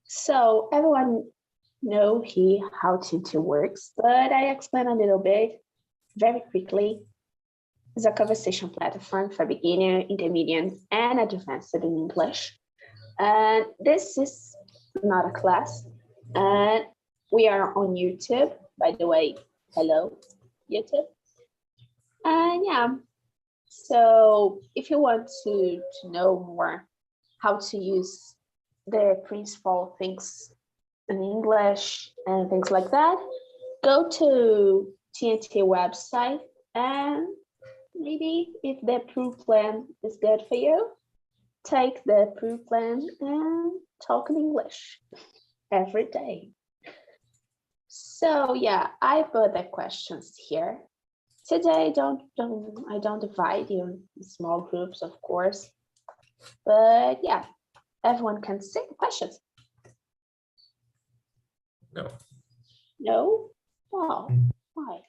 So everyone know here how Tintin works, but I explain a little bit very quickly. It's a conversation platform for beginner, intermediate, and advanced in English. And this is not a class. And we are on YouTube, by the way. Hello, YouTube. And yeah, so if you want to know more how to use the principal things in English and things like that, go to TNT website, and maybe if the proof plan is good for you, take the proof plan and talk in English every day. So yeah, I put the questions here. Today, I don't divide you in small groups, of course, but yeah, everyone can say the questions. No. No? Wow. Why?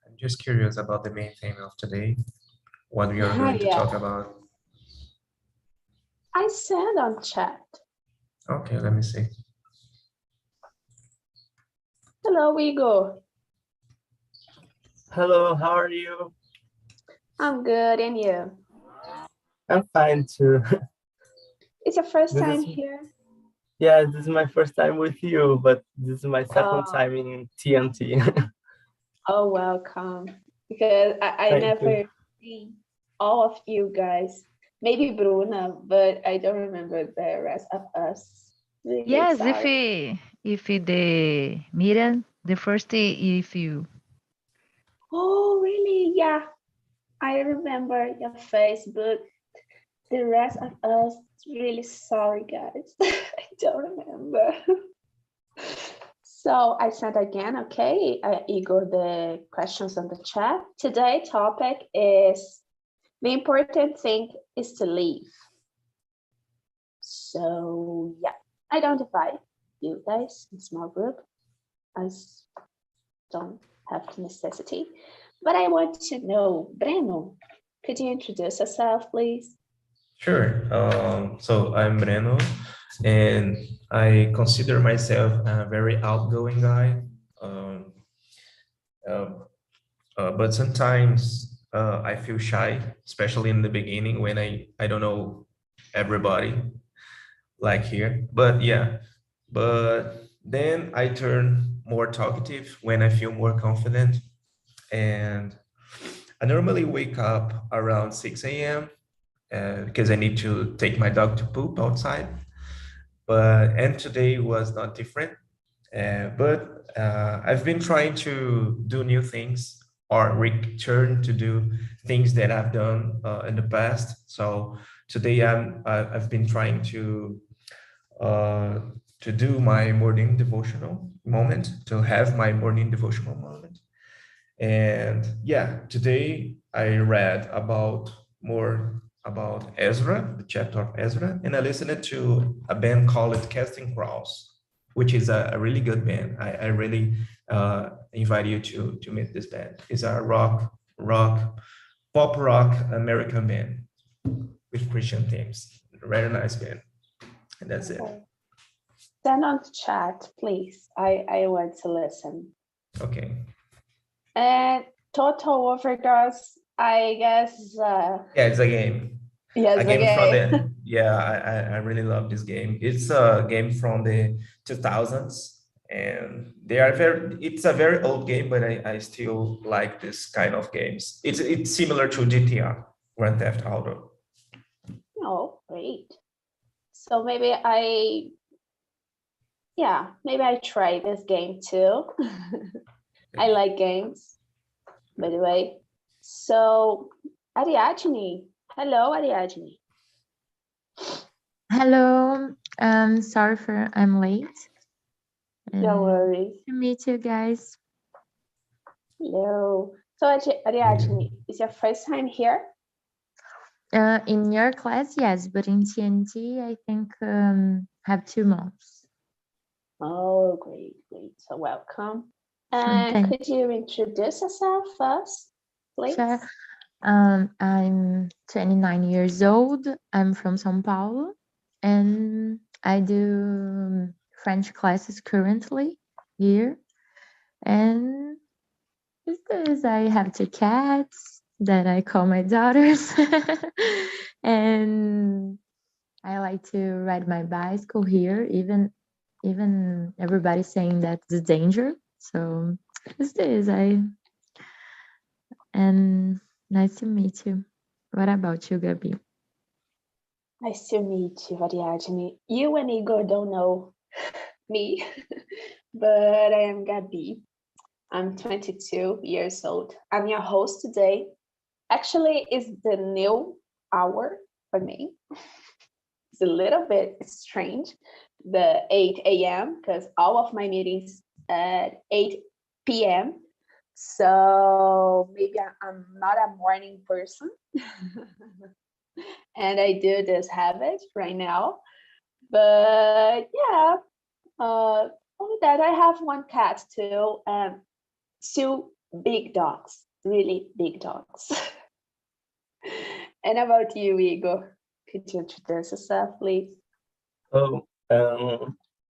I'm just curious about the main theme of today, what we are going to talk about. I sent on chat. Okay, let me see. Hello, Igor. Hello, how are you? I'm good, and you? I'm fine too. It's your first time here? Yeah, this is my first time with you, but this is my second time in TNT. Oh, welcome. Because I never see all of you guys. Maybe Bruna, but I don't remember the rest of us. Really yes, sorry. if the Miriam, the first day, if you. Oh, really? Yeah, I remember your Facebook. The rest of us, really sorry, guys. I don't remember. So I sent again, okay, Igor, the questions on the chat. Today's topic is the important thing is to leave. So yeah, I don't divide you guys in small group. I don't have the necessity, but I want to know, Breno, could you introduce yourself, please? Sure. So I'm Breno, and I consider myself a very outgoing guy. But sometimes I feel shy, especially in the beginning when I don't know everybody like here. But yeah, but then I turn more talkative when I feel more confident. And I normally wake up around 6 a.m. Because I need to take my dog to poop outside. And today was not different. I've been trying to do new things or return to do things that I've done in the past. So today I've been trying to do my morning devotional moment, to have my morning devotional moment. And yeah, today I read more about Ezra, the chapter of Ezra, and I listened to a band called Casting Crowns, which is a really good band. I really invite you to meet this band. It's a pop rock American band with Christian themes. Very nice band. And that's it. Send on the chat, please. I want to listen. Okay. And Total Overdose, I guess. Yeah, it's a game. Yes, a game from the, yeah, I really love this game. It's a game from the 2000s, and it's a very old game, but I still like this kind of games. It's similar to GTA, Grand Theft Auto. Oh, great. So maybe I try this game too. I like games, by the way. So Ariadne, hello, Ariadne. Hello, sorry I'm late. No worries. To meet you guys. Hello. So Ariadne, is your first time here? In your class, yes, but in TNT, I think have 2 months. Oh, great. So welcome. And could you introduce yourself first, please? Sure. I'm 29 years old. I'm from São Paulo, and I do French classes currently here. And these days I have 2 cats that I call my daughters. And I like to ride my bicycle here, even everybody's saying that's a danger. So these days and nice to meet you. What about you, Gabi? Nice to meet you, Ariadne. You and Igor don't know me, but I am Gabi. I'm 22 years old. I'm your host today. Actually, it's the new hour for me. It's a little bit strange, the 8 a.m., because all of my meetings at 8 p.m. So maybe I'm not a morning person. And I do this habit right now. But yeah, only that I have 1 cat too, and 2 big dogs, really big dogs. And about you, Igor? Could you introduce yourself, please? So,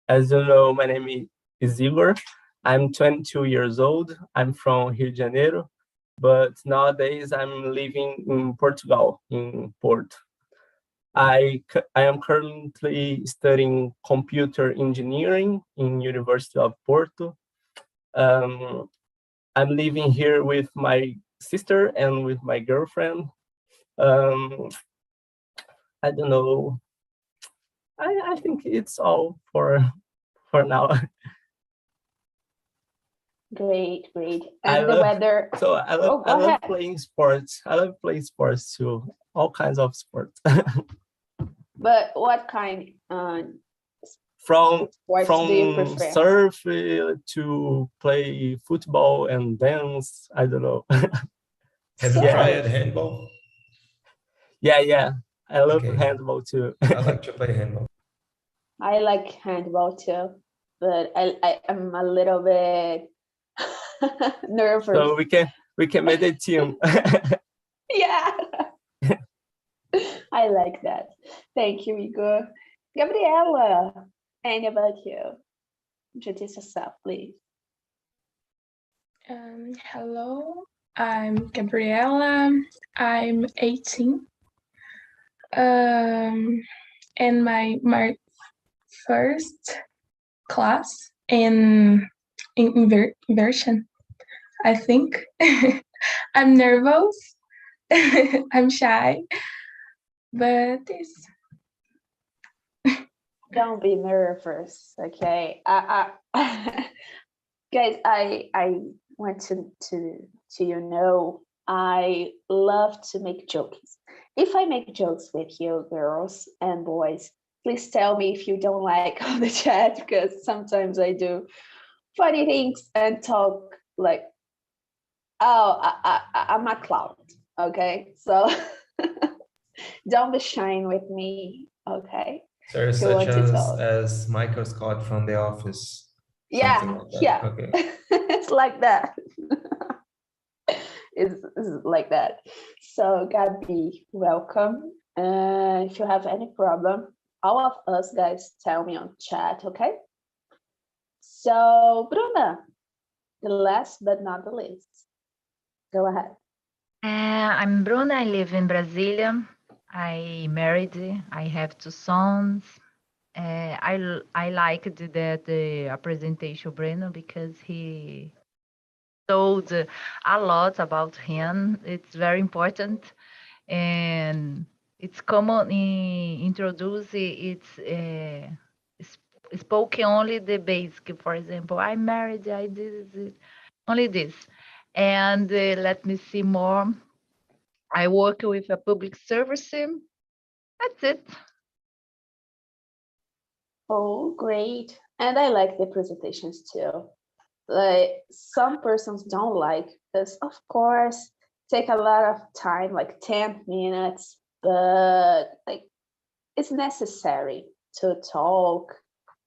as you know, my name is Igor. I'm 22 years old. I'm from Rio de Janeiro, but nowadays I'm living in Portugal, in Porto. I am currently studying computer engineering in University of Porto. I'm living here with my sister and with my girlfriend. I don't know. I think it's all for now. Great. I And the love- weather. So I Go love ahead. playing sports. I love playing sports too. All kinds of sports. But what kind From sports do you prefer? surf to play football and dance. I don't know. Have you Yeah. tried handball? Yeah. I love Okay. handball too. I like to play handball. I like handball too, but I am a little bit nervous. So we can make a team. Yeah. I like that. Thank you, Igor. Gabriela, and about you? Introduce yourself, please. Hello, I'm Gabriela. I'm 18. And my first class in inversion, I think. I'm nervous. I'm shy, but it's Don't be nervous, okay? Guys, I want to know I love to make jokes. If I make jokes with you, girls and boys, please tell me if you don't like on the chat, because sometimes I do funny things and talk like, oh, I'm a clown, okay? So don't be shy with me, okay? So You such want to talk. as Michael Scott from The Office. Yeah, something like that. yeah. Okay. It's like that. It's like that. So Gabi, welcome. If you have any problem, all of us guys tell me on chat, okay? So Bruna, the last but not the least. Go ahead. I'm Bruna. I live in Brasilia. I married. I have 2 sons. I liked the presentation of Breno because he told a lot about him. It's very important, and it's common in introduce. It's spoken only the basic. For example, I married. I did this, only this, and let me see more. I work with a public service. That's it. Oh, great. And I like the presentations too. Like some persons don't like this, of course, take a lot of time, like 10 minutes, but like it's necessary to talk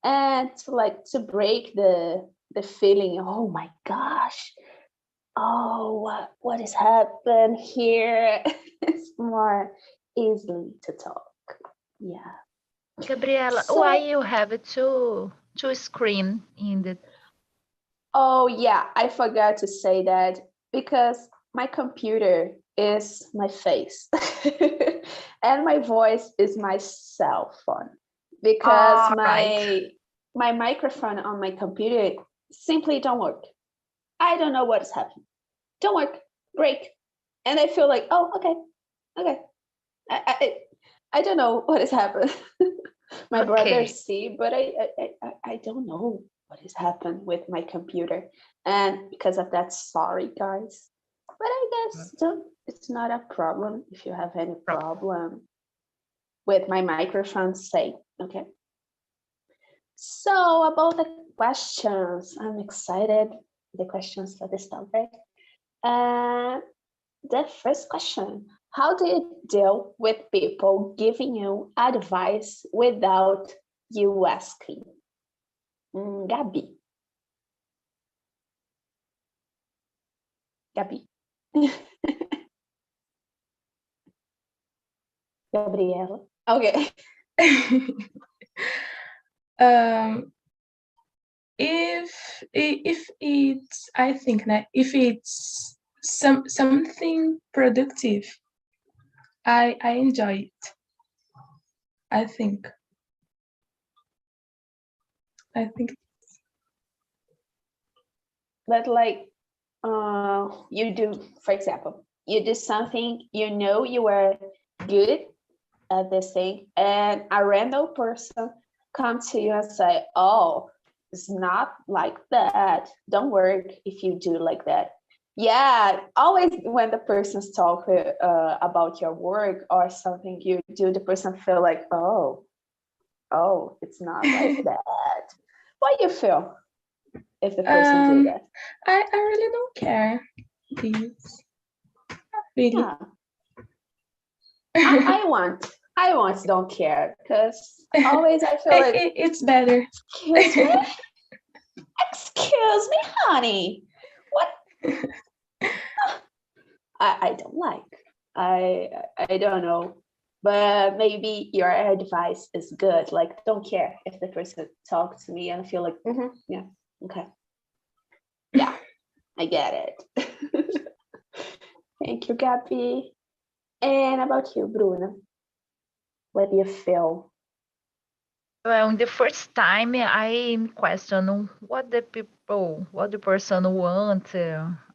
and to break the feeling, oh my gosh, oh what has happened here. It's more easily to talk. Yeah. Gabriela, So- why you have two screen in the? Oh yeah, I forgot to say that because my computer is my face and my voice is my cell phone because Right. my microphone on my computer simply don't work. I don't know what's happening. Don't work. Break. And I feel like, oh, okay. I don't know what has happened. My Okay. brothers see, but I don't know what has happened with my computer. And because of that, sorry guys. But I guess it's not a problem. If you have any problem with my microphone, say, okay. So about the questions, I'm excited. The questions for this topic. The first question, how do you deal with people giving you advice without you asking? Gabi. Gabriela. Okay. If it's, I think that if it's something productive, I enjoy it. I think. But like you do, for example, you do something, you know you are good at this thing, and a random person comes to you and say, oh, it's not like that. Don't work if you do like that. Yeah, always when the person's talk about your work or something you do, the person feel like, oh, it's not like that. What do you feel if the person do that? I really don't care. Please. Really. Yeah. I want don't care because always I feel like It's better. excuse me, excuse me, honey. What? I don't like. I don't know, but maybe your advice is good. Like, don't care if the person talks to me and I feel like, yeah, okay, yeah, I get it. Thank you, Gabi. And about you, Bruna? What do you feel? Well, the first time I question what the person want.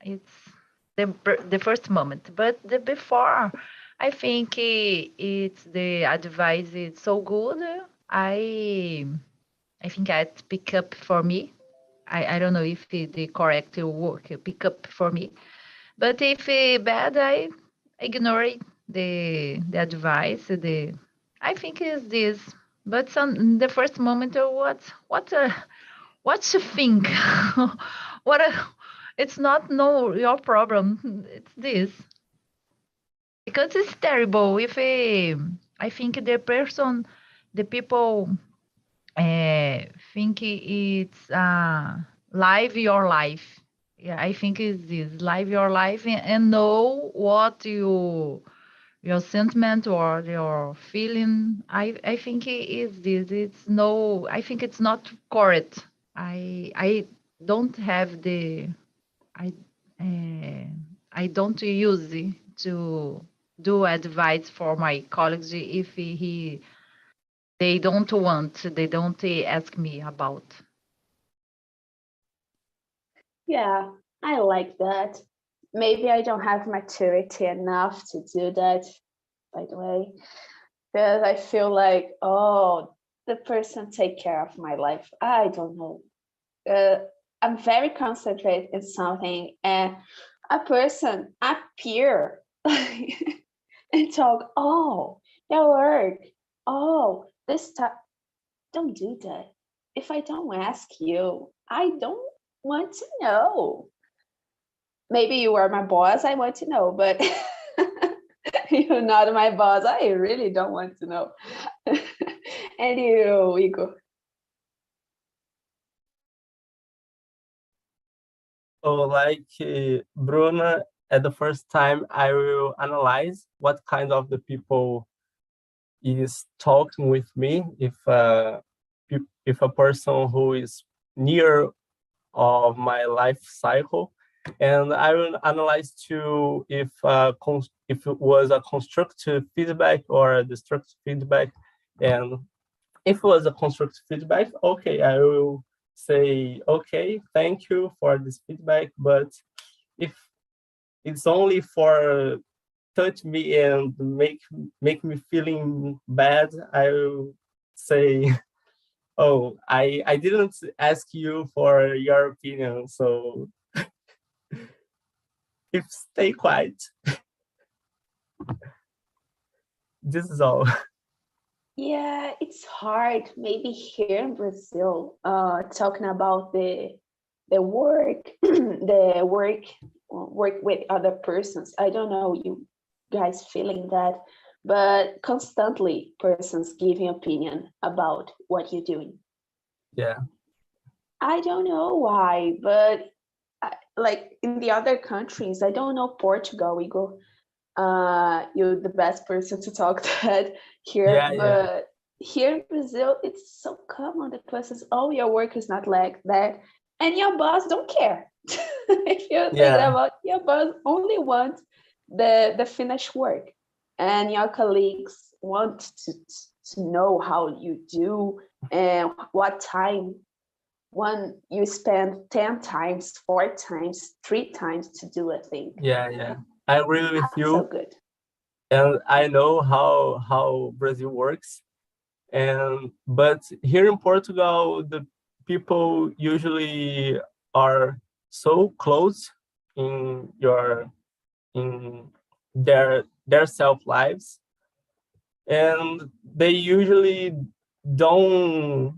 It's the first moment, but the before, I think it's the advice is so good. I think it pick up for me. I don't know if the correct word pick up for me, but if bad, I ignore it, the advice. I think is this, but some the first moment of what you think, what it's not no your problem. It's this because it's terrible. If I think the people think it's live your life. Yeah, I think it's this live your life and know what your sentiment or your feeling. I think it is this. It's no. I think it's not correct. I don't have the I uh, I don't use it to do advice for my colleagues if they don't want, they don't ask me about. Yeah, I like that. Maybe I don't have maturity enough to do that, by the way, because I feel like, oh, the person take care of my life. I don't know. I'm very concentrated in something, and a person appear and talk, oh, your work, oh, this time. Don't do that. If I don't ask you, I don't want to know. Maybe you are my boss, I want to know, but you're not my boss. I really don't want to know. And you, Igor? So like Bruna, at the first time, I will analyze what kind of the people is talking with me if a person who is near of my life cycle, and I will analyze too if it was a constructive feedback or a destructive feedback. And if it was a constructive feedback, okay, I will say, okay, thank you for this feedback. But if it's only for touch me and make me feeling bad, I will say, oh, I didn't ask you for your opinion, so if stay quiet. This is all. Yeah, it's hard. Maybe here in Brazil, talking about the work, the work with other persons. I don't know you guys feeling that, but constantly persons giving opinion about what you're doing. Yeah. I don't know why, but like in the other countries, I don't know Portugal, Igor. You're the best person to talk that here, but here in Brazil, it's so common. The person's, oh, your work is not like that, and your boss don't care. If you're thinking about your boss, only wants the finished work, and your colleagues want to know how you do and what time. When you spend 10 times, 4 times, 3 times to do a thing. Yeah. I agree with you. So good. And I know how Brazil works. But here in Portugal, the people usually are so close in their self lives, and they usually don't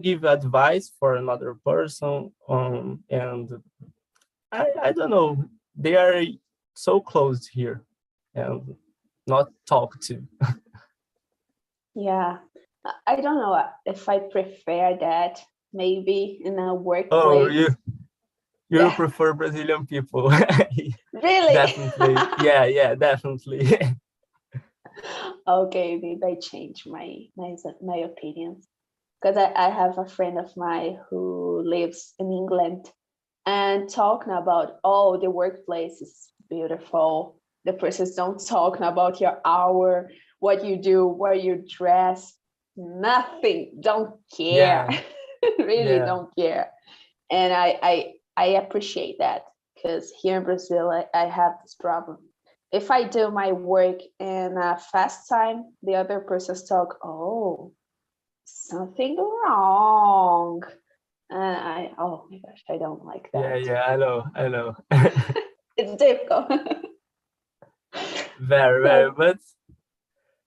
give advice for another person, and I don't know, they are so close here and not talk to. Yeah, I don't know if I prefer that. Maybe in a workplace. Oh, you prefer Brazilian people? Really? Definitely. Yeah, definitely. Okay, maybe I change my opinions, because I have a friend of mine who lives in England, and talking about, oh, the workplace is beautiful. The persons don't talking about your hour, what you do, where you dress, nothing. Don't care. Yeah. Really don't care. And I appreciate that, because here in Brazil I have this problem. If I do my work in a fast time, the other persons talk, oh, something wrong. And oh my gosh, I don't like that. Yeah, I know. It's difficult. Very, but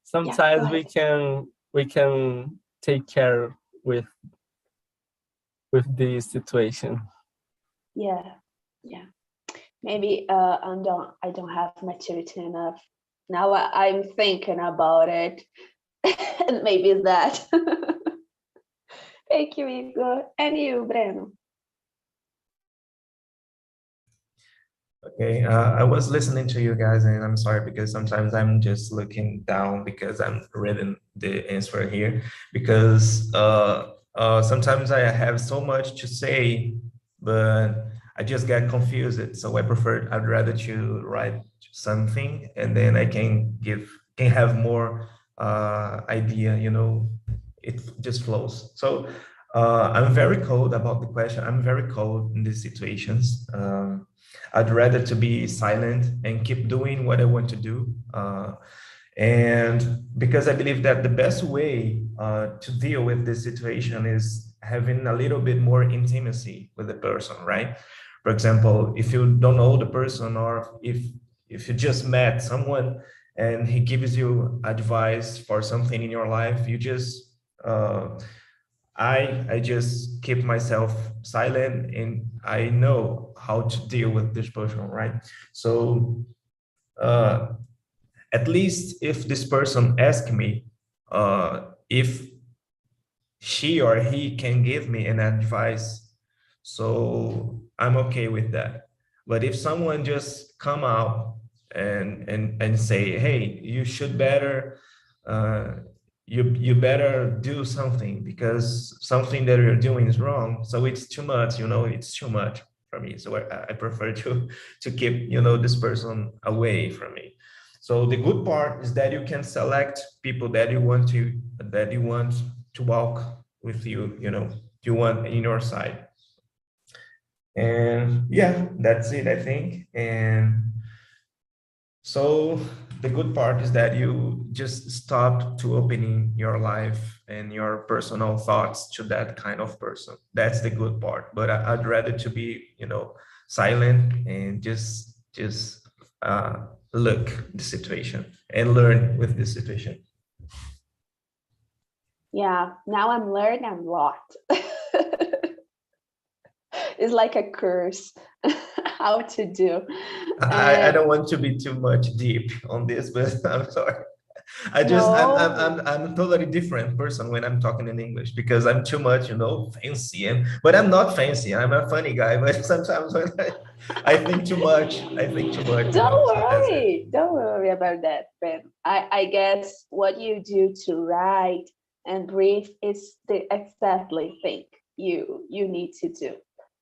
sometimes Yeah, we can take care with this situation. Yeah. Maybe I don't have maturity enough. Now I'm thinking about it. And maybe it's that. Thank you, Igor. And you, Breno. Okay, I was listening to you guys, and I'm sorry because sometimes I'm just looking down because I'm reading the answer here, because sometimes I have so much to say, but I just get confused. So I'd rather to write something, and then I can have more idea, it just flows. So I'm very cold about the question. I'm very cold in these situations. I'd rather to be silent and keep doing what I want to do. And because I believe that the best way to deal with this situation is having a little bit more intimacy with the person, right? For example, if you don't know the person, or if you just met someone and he gives you advice for something in your life, you just I just keep myself silent, and I know how to deal with this person, right? So at least if this person asks me if she or he can give me an advice, so I'm okay with that. But if someone just come out and say, hey, you should better, you better do something because something that you're doing is wrong. So it's too much, it's too much for me. So I prefer to keep, this person away from me. So the good part is that you can select people that you want to walk with you, you want in your side. And yeah, that's it, I think. And so the good part is that you just stop to opening your life and your personal thoughts to that kind of person. That's the good part. But I'd rather to be, silent and just look the situation and learn with the situation. Yeah, now I'm learning a lot. It's like a curse how to do. I don't want to be too much deep on this, but I'm sorry. I'm a totally different person when I'm talking in English because I'm too much, fancy. But I'm not fancy. I'm a funny guy. But sometimes when I think too much. Don't worry about that, Ben. I guess what you do to write and breathe is the exactly thing you need to do.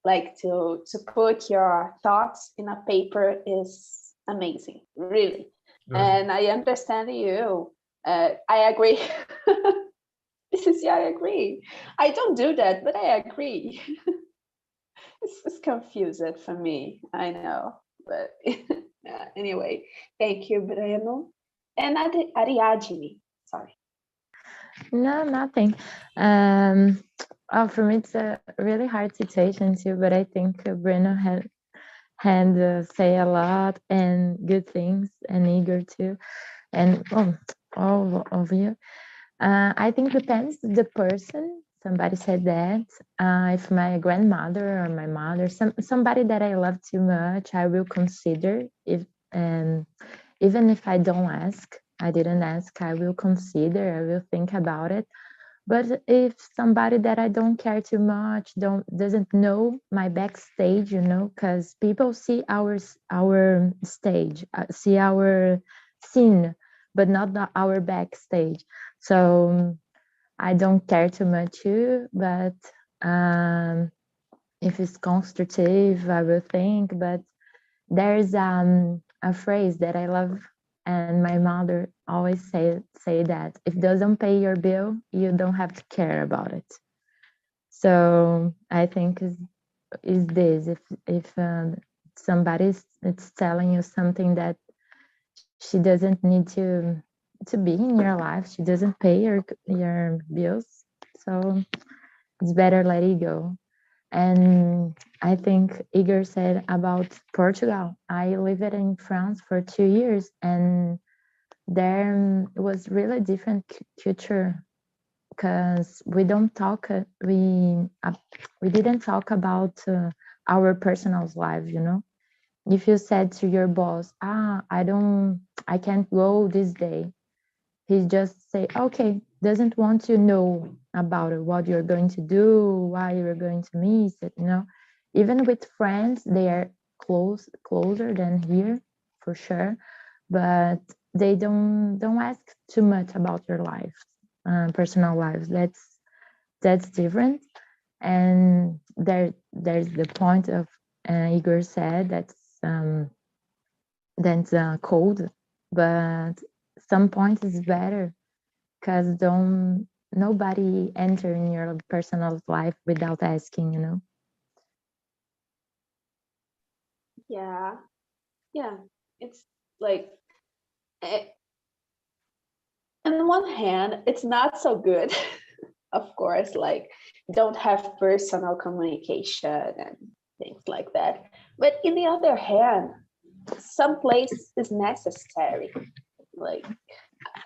Like to put your thoughts in a paper is amazing, really. Good. And I understand you. I agree. I agree. I don't do that, but I agree. It's confusing for me, I know. But anyway, thank you, Breno. And Ariadne, sorry. No, nothing. For me, it's a really hard situation too, but I think Breno had say a lot and good things, and Igor too, and all of you. I think depends the person. Somebody said that if my grandmother or my mother, somebody that I love too much, I will consider if, even if I don't ask, I didn't ask, I will consider, I will think about it. But if somebody that I don't care too much, doesn't know my backstage, because people see our stage, see our scene, but not our backstage. So I don't care too much too, but if it's constructive, I will think. But there's a phrase that I love, and my mother always say that if it doesn't pay your bill, you don't have to care about it. So I think is this, if somebody's it's telling you something that she doesn't need to be in your life, she doesn't pay your bills, so it's better let it go. And I think Igor said about Portugal. I lived in France for 2 years, and there was really different culture because we don't talk. We didn't talk about our personal life. If you said to your boss, I can't go this day, he just say, okay, doesn't want to know about it, what you're going to do, why you're going to miss it, Even with friends, they are closer than here, for sure. But they don't ask too much about your life, personal lives. That's different. And there's the point of Igor said that's cold, but some point is better because nobody enter in your personal life without asking. Yeah, it's like on one hand it's not so good. Of course, like don't have personal communication and things like that, but in the other hand, some place is necessary. Like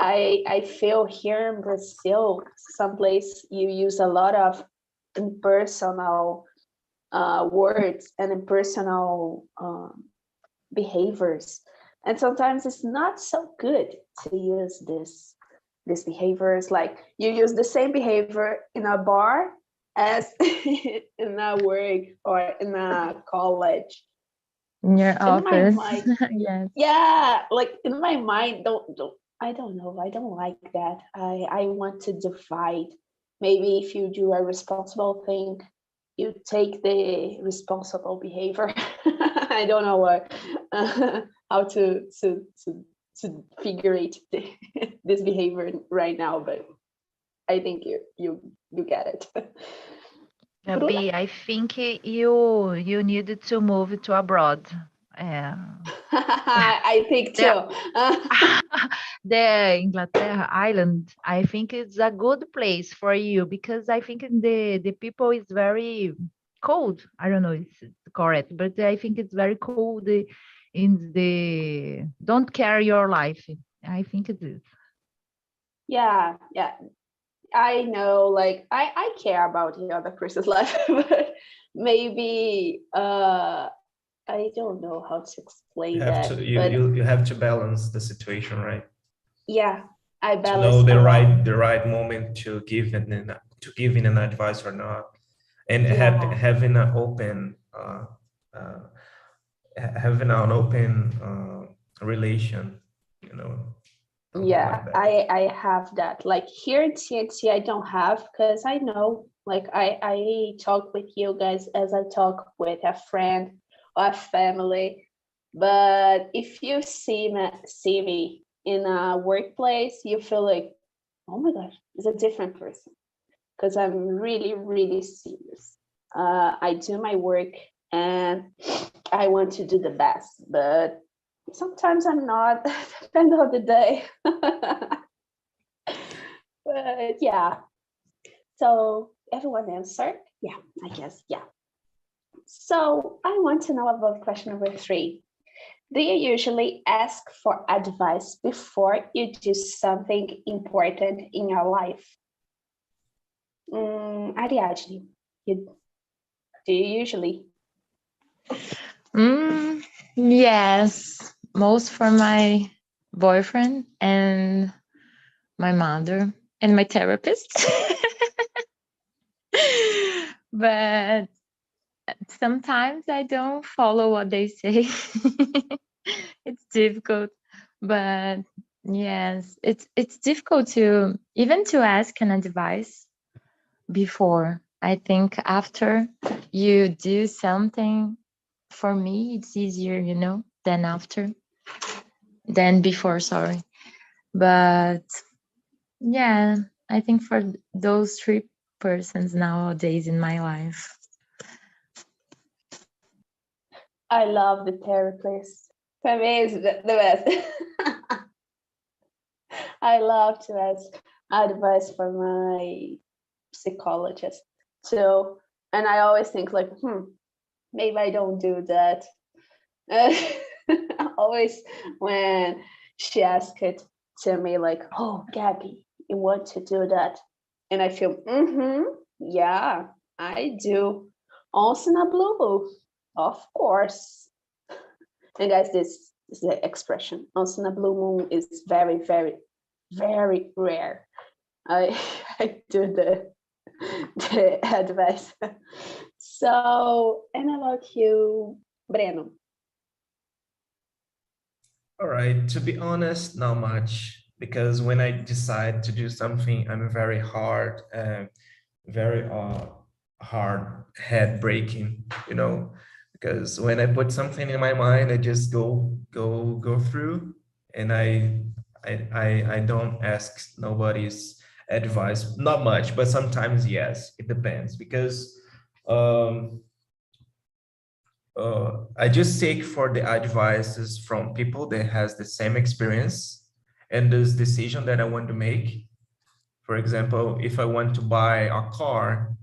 I feel here in Brazil, someplace you use a lot of impersonal words and impersonal behaviors, and sometimes it's not so good to use these behaviors. Like you use the same behavior in a bar as in a work or in a college. In your In my office. mind, Yes. yeah, like in my mind, I don't know, I don't like that. I want to divide. Maybe if you do a responsible thing, you take the responsible behavior. I don't know what how to figure it this behavior right now, but I think you get it. Bruna? Gabi, I think you needed to move to abroad. Uh, I think There- too. the Inglaterra island, I think it's a good place for you because I think the people is very cold. I don't know if it's correct, but I think it's very cold in the don't care your life. I think it is. Yeah, yeah. I know, like I care about the other person's life, but maybe I don't know how to You explain have that. to But you have to balance the situation, right? yeah, I To balance know a lot. the right moment to give to give in an advice or not, and Yeah, having an open having an open relation, you know, something yeah. like that. I have that. Like here at TNT, I don't have because I know, like I talk with you guys as I talk with a friend or a family. But if you see me in a workplace, you feel like, oh my gosh, it's a different person because I'm really, really serious. I do my work and I want to do the best, but sometimes I'm not, depending on the day. But yeah, so everyone answered? Yeah, I guess, yeah. So I want to know about question number 3. Do you usually ask for advice before you do something important in your life? Ariadne, do you usually? Yes, most for my boyfriend and my mother and my therapist. But sometimes I don't follow what they say. It's difficult, but yes, it's difficult to even to ask an advice before. I think after you do something, for me it's easier, than after, than before, sorry. But yeah, I think for those 3 persons nowadays in my life. I love the therapist. For me, it's the best. I love to ask advice from my psychologist too. And I always think like, maybe I don't do that. Always when she asked it to me like, oh, Gabby, you want to do that? And I feel, yeah, I do. Once in a blue moon, of course. And guys, this is the expression. Once in a blue moon is very, very, very rare. I I do the advice. So, and about you, Breno? All right, to be honest, not much, because when I decide to do something, I'm very hard head breaking, because when I put something in my mind, I just go through, and I don't ask nobody's advice, not much, but sometimes yes, it depends, because um I just seek for the advices from people that has the same experience and this decision that I want to make. For example, if I want to buy a car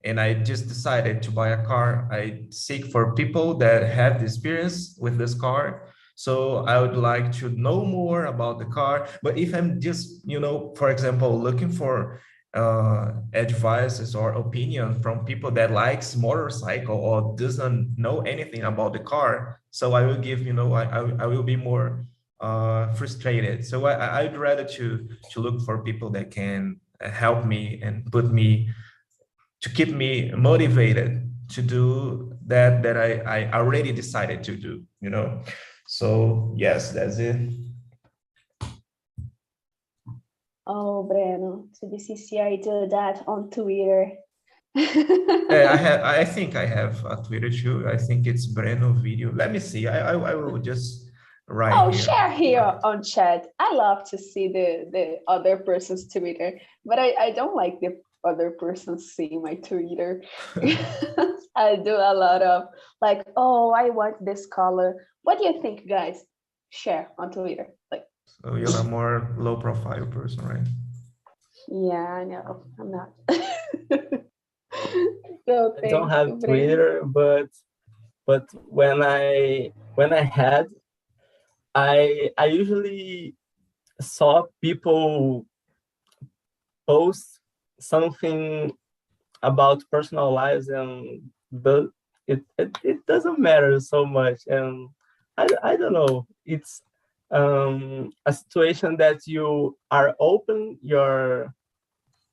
and I just decided to buy a car, I seek for people that have the experience with this car. So I would like to know more about the car. But if I'm just, for example, looking for advices or opinion from people that likes motorcycle or doesn't know anything about the car, so I will give, I will be more frustrated. So I'd rather to look for people that can help me and to keep me motivated to do that I already decided to do, you know. So yes, that's it. Oh, Breno, to be sincere, I do that on Twitter. I think I have a Twitter too. I think it's Breno Video. Let me see. I will just write Oh, here. share here on chat. I love to see the other person's Twitter, but I don't like the other person seeing my Twitter. I do a lot of like, oh, I want this color. What do you think, guys? Share on Twitter. Like, So you're a more low profile person, right? yeah, I know. I'm not. So I don't thank have you, Breno. Twitter, but when I had, I usually saw people post something about personal lives, and it doesn't matter so much, and I don't know, it's a situation that you are open your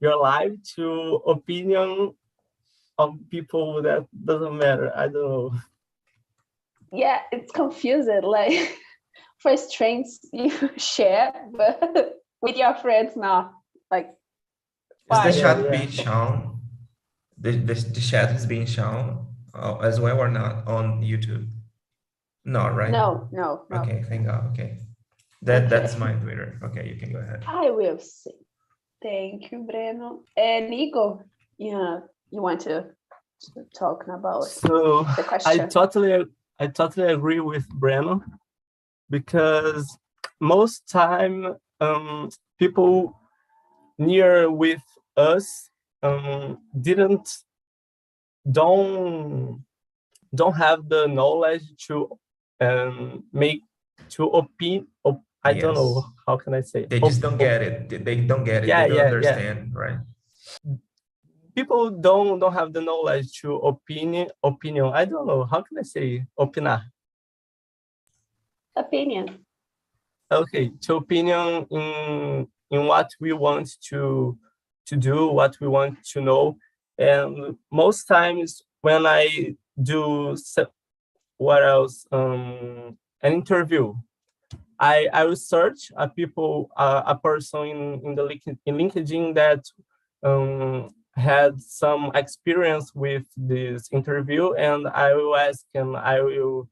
life to opinion of people that doesn't matter. I don't know. Yeah, it's confusing. Like for strangers you share, but with your friends not. Like, Is the why? chat Yeah. being shown? The chat is being shown as well or not on YouTube? No, right? No. Okay, thank God. Okay. Okay. That's my Twitter. Okay, you can go ahead. I will see. Thank you, Breno. And Igor, yeah, you want to talk about So the question? I totally agree with Breno, because most time people near with us don't have the knowledge to make to I don't know Yes. how can I say. They just don't get it. They don't get it. Yeah, They don't yeah. understand, right? People don't have the knowledge to opinion. I don't know how can I say opinar. Opinion. Okay, to opinion in what we want to do, what we want to know, and most times when I do what else an interview, I will search a person in the LinkedIn that had some experience with this interview, and I will ask, and I will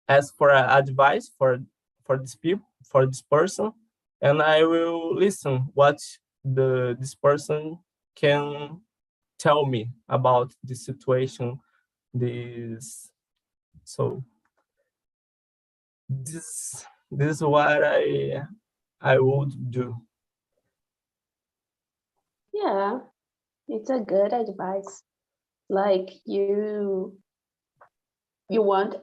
ask for advice for this person, and I will listen what this person can tell me about the situation. So this is what I would do. Yeah, it's a good advice. Like you want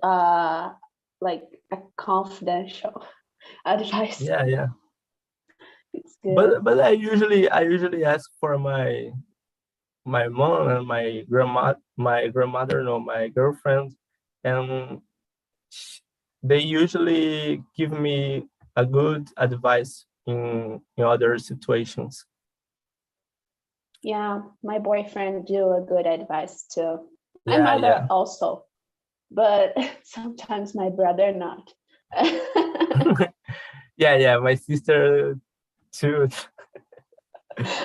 like a confidential advice. Yeah. It's good. But I usually ask for my mom and my grandmother, no, my girlfriend, and they usually give me a good advice in other situations. Yeah, my boyfriend do a good advice too. My mother Yeah. also, but sometimes my brother not. Yeah, my sister too.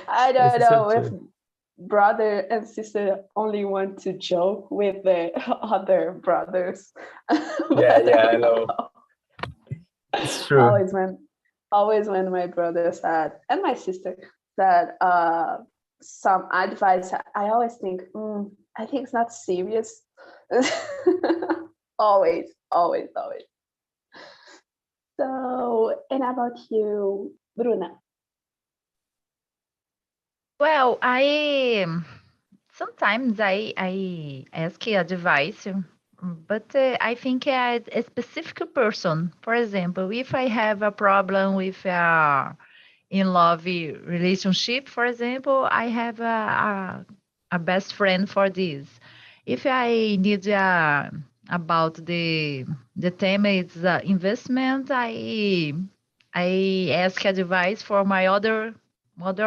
I don't know if brother and sister only want to joke with the other brothers. Yeah, I know. It's true. Always when my brother said, and my sister said some advice, I always think, I think it's not serious. always. So, and about you, Bruna? Well, sometimes I ask advice, but I think a specific person. For example, if I have a problem with in love relationship, for example, I have a best friend for this. If I need about the theme is investment, I ask advice for my other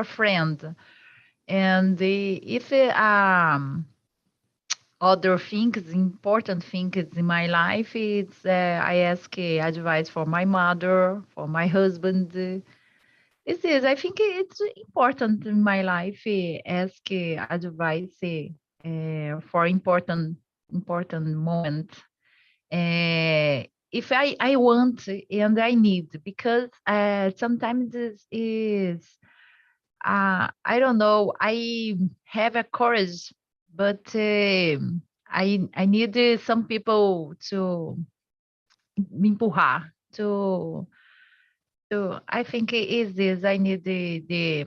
friend. And if other things, important things in my life, it's I ask advice for my mother, for my husband. This is, I think it's important in my life. Ask advice for important moment. If I want and I need, because sometimes this is I don't know. I have a courage, but I need some people to me empurrar to. I think it is this. I need the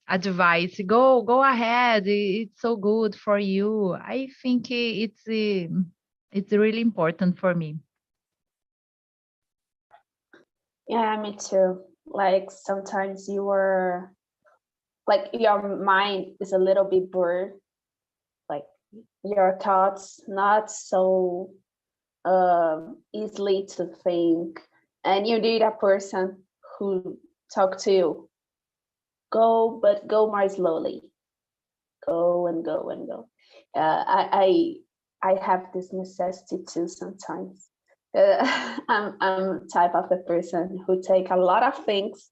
advice. Go ahead. It's so good for you. I think it's really important for me. Yeah, me too. Like sometimes you are like your mind is a little bit blurred, like your thoughts not so easily to think, and you need a person who talk to you. Go, but go more slowly. Go and go and go. I have this necessity too sometimes. I'm type of the person who take a lot of things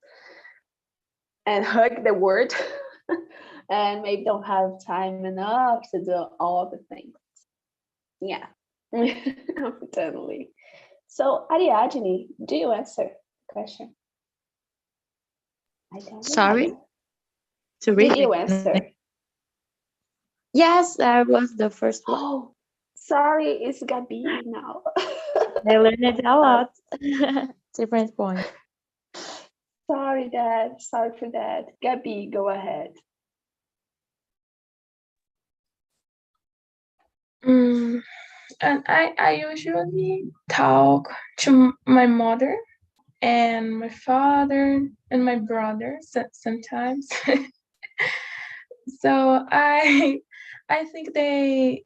and hug the word and maybe don't have time enough to do all the things. Yeah, totally. So Ariadne, do you answer the question? I don't Sorry? remember. To Did read? you answer? Yes, I was the first one. Oh, sorry, it's Gabi now. I learned a lot. Different points. Sorry, Dad. Sorry for that. Gabi, go ahead. And I usually talk to my mother and my father and my brother sometimes. So I think they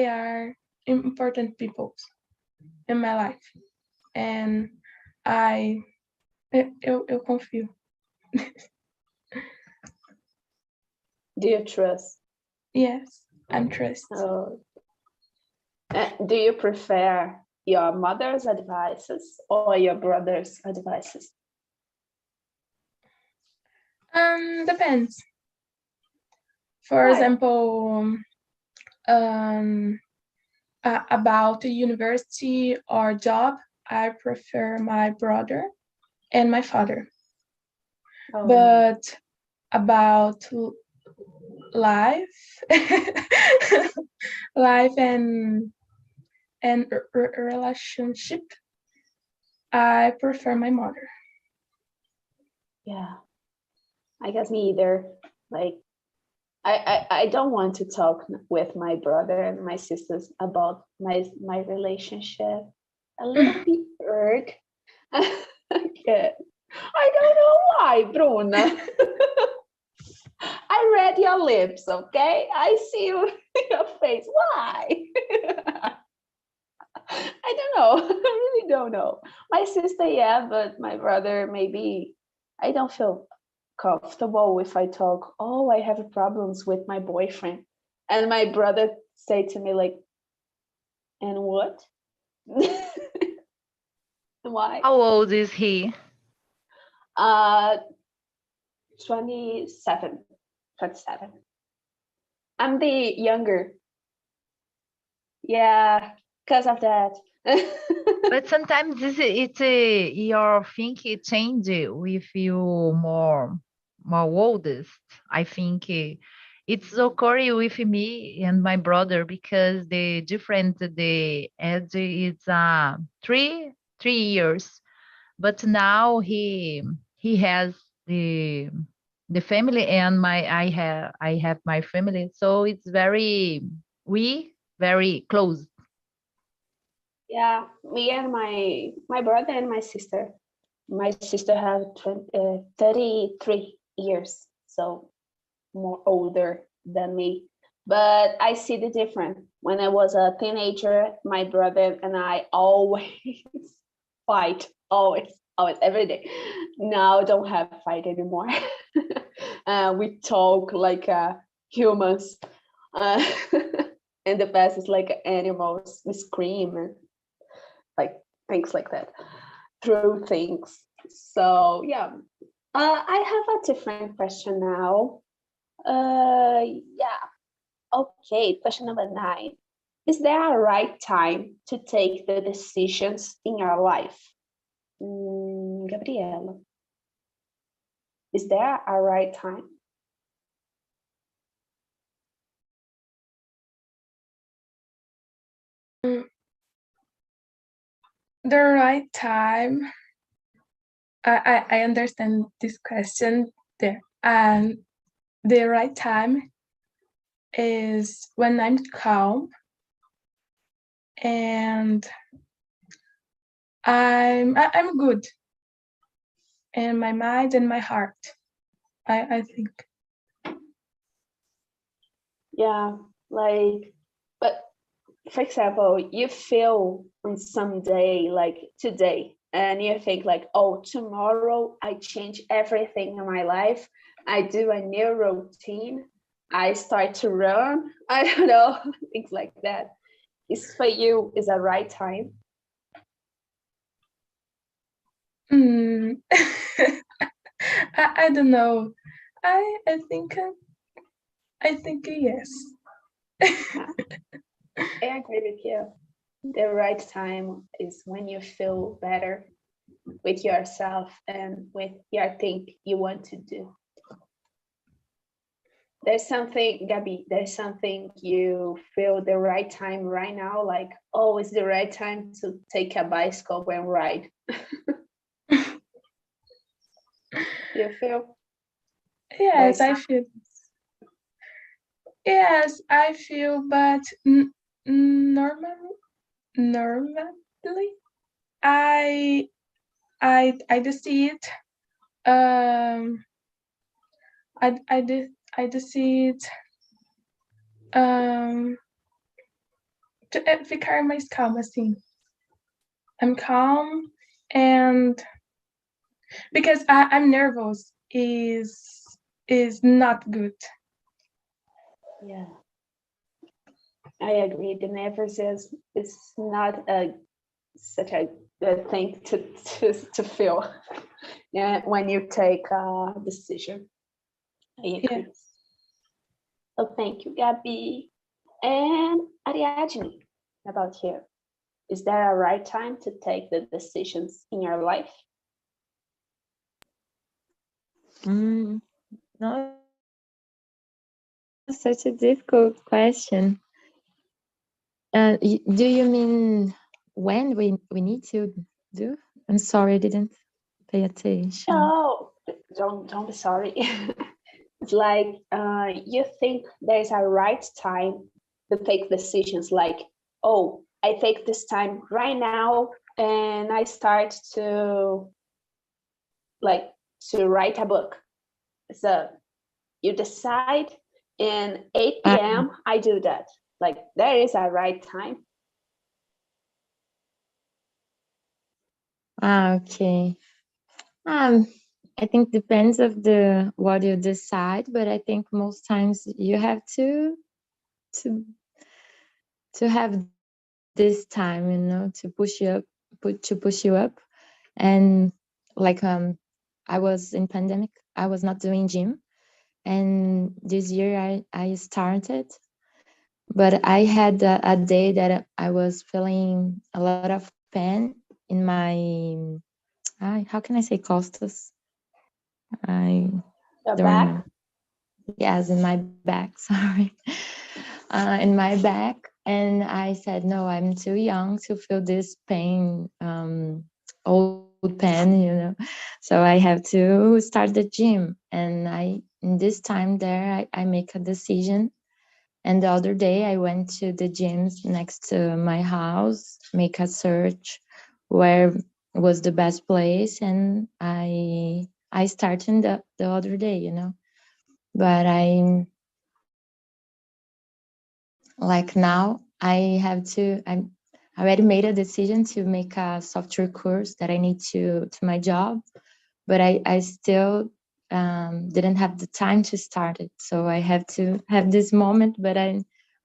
are important people in my life, and eu confio. Do you trust? Yes, I'm trust. Oh. Do you prefer your mother's advices or your brother's advices? Depends. For Why? example, about the university or job, I prefer my brother and my father. Oh, But about life, life and relationship, I prefer my mother. yeah, I guess me either. Like, I don't want to talk with my brother and my sisters about my relationship. A little bit hurt. Yeah. I don't know why, Bruna. I read your lips, okay? I see your face. Why? I don't know. I really don't know. My sister, yeah, but my brother, maybe I don't feel comfortable if I talk, oh, I have problems with my boyfriend. And my brother say to me like, and what? Why? How old is he? 27. 27. I'm the younger. Yeah, because of that. But sometimes it's your thinking change with you more oldest. I think it's occurring with me and my brother because the different the age is 3 years. But now he has the family and I have my family, so it's very close. Yeah, me and my brother and my sister. My sister has 33 years, so more older than me. But I see the difference. When I was a teenager, my brother and I always fight, always, every day. Now don't have fight anymore. We talk like humans. Uh, in the past it's like animals scream and like things like that, throw things. So yeah, I have a different question now. Yeah, okay, question number 9. Is there a right time to take the decisions in your life? Gabriela, is there a right time? The right time. I understand this question there. And the right time is when I'm calm and I'm good in my mind and my heart. I think. Yeah, like, but for example, you feel on some day like today, and you think like, oh, tomorrow I change everything in my life. I do a new routine. I start to run. I don't know, things like that. Is for you is a right time? I don't know. I think yes. I agree with you. The right time is when you feel better with yourself and with your thing you want to do. There's something, Gabi, there's something you feel the right time right now, like, oh, it's the right time to take a bicycle and ride. You feel? Yes, I There's feel. Yes, I feel, but normally, I decide. I decide ficar mais calma, assim. I'm calm, and because I'm nervous is not good. Yeah, I agree. The nervous is not such a good thing to feel. Yeah, when you take a decision. I agree. Yes. So thank you, Gabi. And Ariadne, about you. Is there a right time to take the decisions in your life? Not such a difficult question. Do you mean when we need to do? I'm sorry, I didn't pay attention. No, don't be sorry. It's like you think there's a right time to take decisions, like, oh, I take this time right now and I start to write a book. So you decide in 8 p.m. I do that. Like, there is a right time. Okay. I think depends of what you decide, but I think most times you have to have this time, to push you up. And like I was in pandemic, I was not doing gym, and this year I started, but I had a day that I was feeling a lot of pain in my how can I say costas? The back? Yes, in my back, sorry. In my back. And I said, no, I'm too young to feel this pain, old pain, So I have to start the gym. And in this time there, I make a decision. And the other day I went to the gyms next to my house, make a search where was the best place. And I started the other day, But I now I already made a decision to make a software course that I need to my job, but I still didn't have the time to start it. So I have to have this moment, but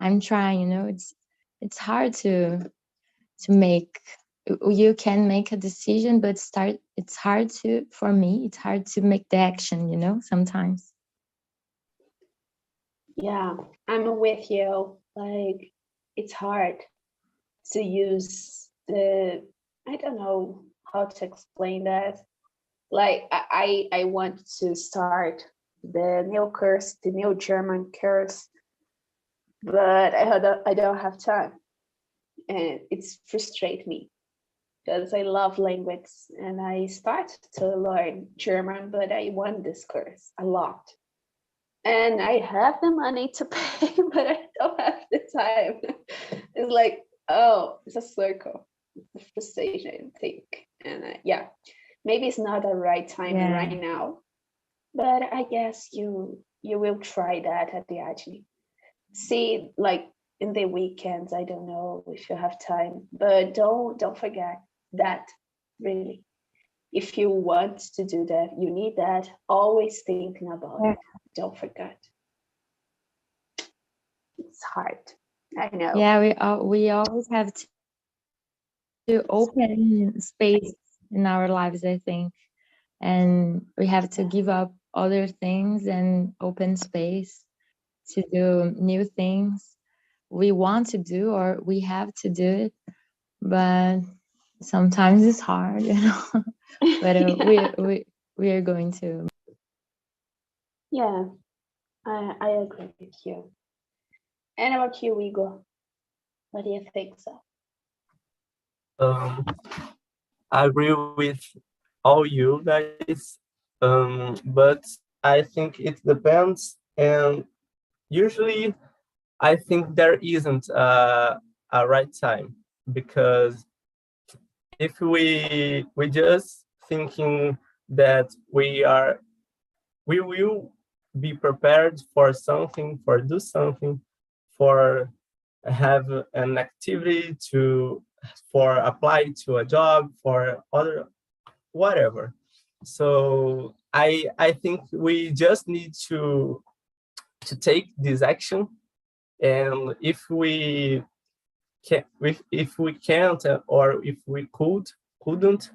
I'm trying, it's hard to make. You can make a decision, but it's hard for me, it's hard to make the action, sometimes. Yeah, I'm with you. Like, it's hard to use I don't know how to explain that. Like, I want to start the new German course, but I don't have time, and it's frustrates me because I love language and I start to learn German, but I want this course a lot. And I have the money to pay, but I don't have the time. It's like, oh, it's a circle. It's a frustration, I think. And yeah, maybe it's not the right time right now, but I guess you will try that at the Agni. See, like in the weekends, I don't know if you have time, but don't forget that, really. If you want to do that, you need that, always thinking about it. Don't forget. It's hard, I know. Yeah, we always have to open space in our lives, I think, and we have to give up other things and open space to do new things we want to do or we have to do it, but sometimes it's hard, but we are going to. Yeah, I agree with you. And about you, Igor? What do you think so? I agree with all you guys, but I think it depends, and usually I think there isn't a right time, because if we just thinking that we will be prepared for something, for do something, for have an activity for apply to a job, for other whatever. So I think we just need to take this action, and if we can't, or if we couldn't,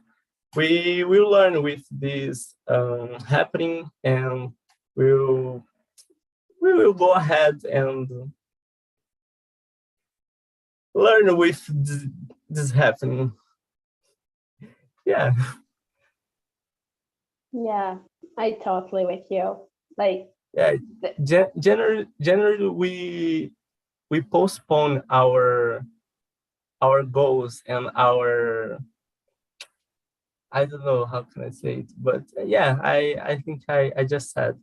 we will learn with this happening, and we will go ahead and learn with this happening. Yeah. Yeah, I totally with you. Like, Yeah, generally we postpone our goals and our, I don't know how can I say it, but yeah, I think I just said.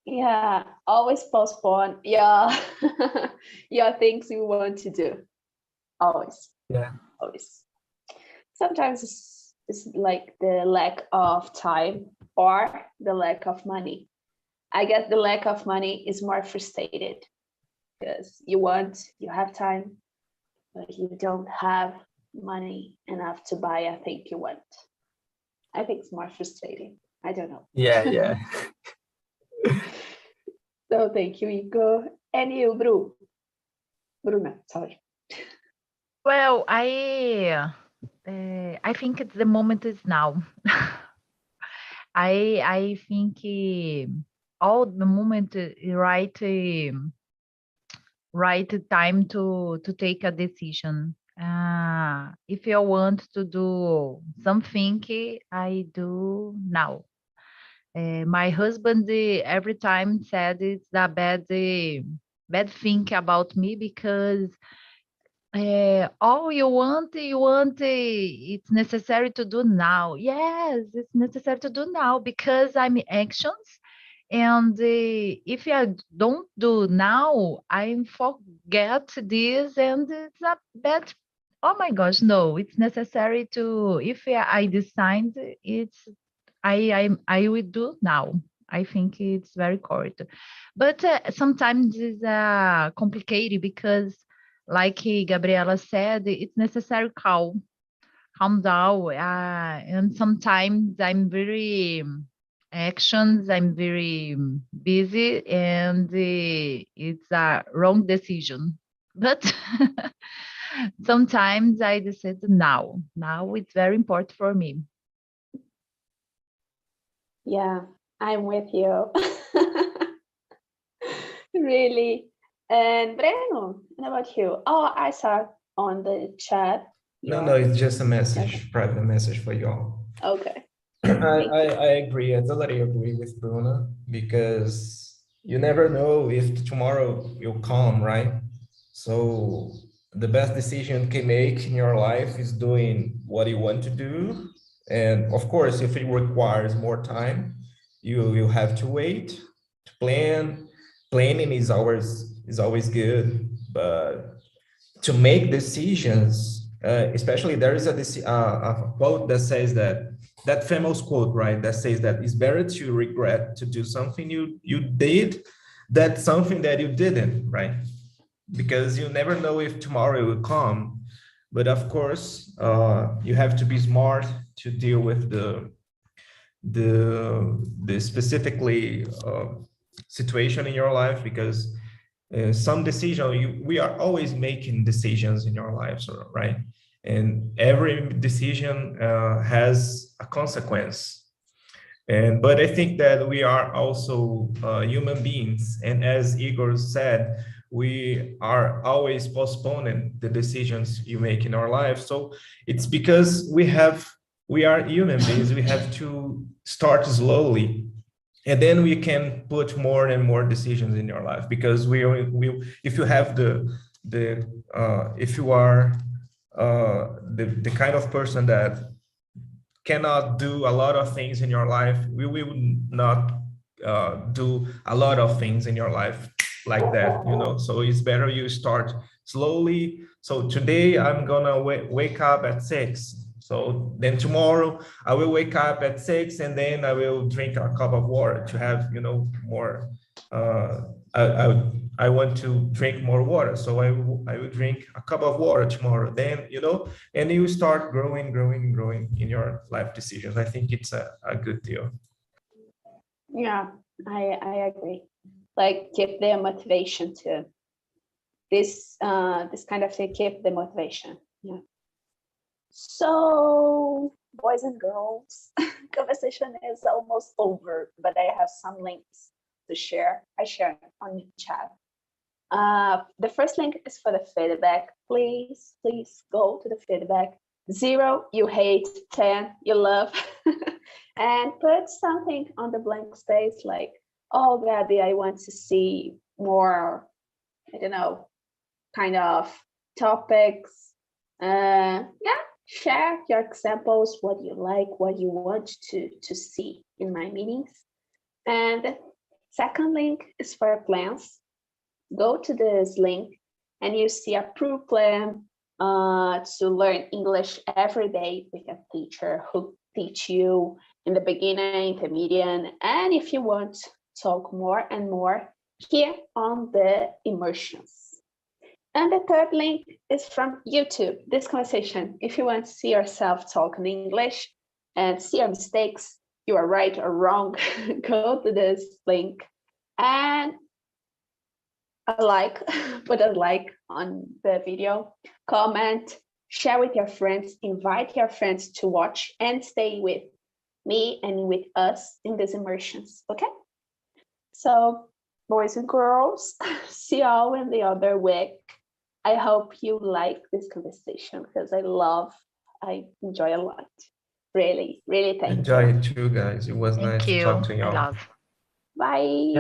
yeah, always postpone your your things you want to do. Always. Yeah. Always. Sometimes it's like the lack of time or the lack of money. I guess the lack of money is more frustrated because you have time, but you don't have money enough to buy a thing you want. I think it's more frustrating. I don't know. Yeah. So thank you, Igor. And you, Bruna, sorry. Well, I think the moment is now. I think all the moment right time to take a decision. If you want to do something, I do now. My husband every time said it's a bad thing about me because all you want, it's necessary to do now. Yes, it's necessary to do now because I'm actions. And if I don't do now, I forget this and it's a bad. Oh my gosh, no, it's necessary to, if I decide it's, I will do now. I think it's very correct. But sometimes it's complicated because like Gabriela said, it's necessary calm down. And sometimes I'm very actions. I'm very busy, and it's a wrong decision. But sometimes I decide now. Now it's very important for me. Yeah, I'm with you. Really. And Breno, what about you? Oh, I saw on the chat. No, it's just a message, private message for you all. Okay. I agree. I totally agree with Bruna, because you never know if tomorrow will come, right? So the best decision you can make in your life is doing what you want to do. And of course, if it requires more time, you will have to wait to plan. Planning is always good, but to make decisions, especially there is a quote that says that famous quote, right? That says that it's better to regret to do something you did than something that you didn't, right? Because you never know if tomorrow will come. But of course, you have to be smart to deal with the specifically situation in your life, because some decision we are always making decisions in your lives, right? And every decision has a consequence. But I think that we are also human beings, and as Igor said, we are always postponing the decisions you make in our life. So it's because we are human beings. We have to start slowly, and then we can put more and more decisions in your life, because we if you have if you are the kind of person that cannot do a lot of things in your life, we will not do a lot of things in your life like that, so it's better you start slowly. So today I'm gonna wake up at 6. So then tomorrow I will wake up at 6, and then I will drink a cup of water to have, more. I want to drink more water, so I will drink a cup of water tomorrow. Then, and you start growing in your life decisions. I think it's a good deal. Yeah, I agree. Like, keep the motivation to this kind of thing. Keep the motivation. Yeah. So, boys and girls, conversation is almost over, but I have some links to share. I share on the chat. The first link is for the feedback. Please go to the feedback. 0, you hate. 10, you love. And put something on the blank space, like, oh, Gabby, I want to see more, I don't know, kind of topics. Yeah, share your examples, what you like, what you want to see in my meetings. And the second link is for plans. Go to this link and you see a pre-plan to learn English every day with a teacher who teach you in the beginning, intermediate, and if you want to talk more and more, here on the immersions. And the third link is from YouTube, this conversation. If you want to see yourself talking English and see your mistakes, you are right or wrong, go to this link and put a like on the video, comment, share with your friends, invite your friends to watch and stay with me and with us in these immersions, okay? So, boys and girls, see y'all in the other week. I hope you like this conversation, because I enjoy a lot. Really, really thank you. Enjoy it too, guys. It was nice to talk to y'all. I love. Bye.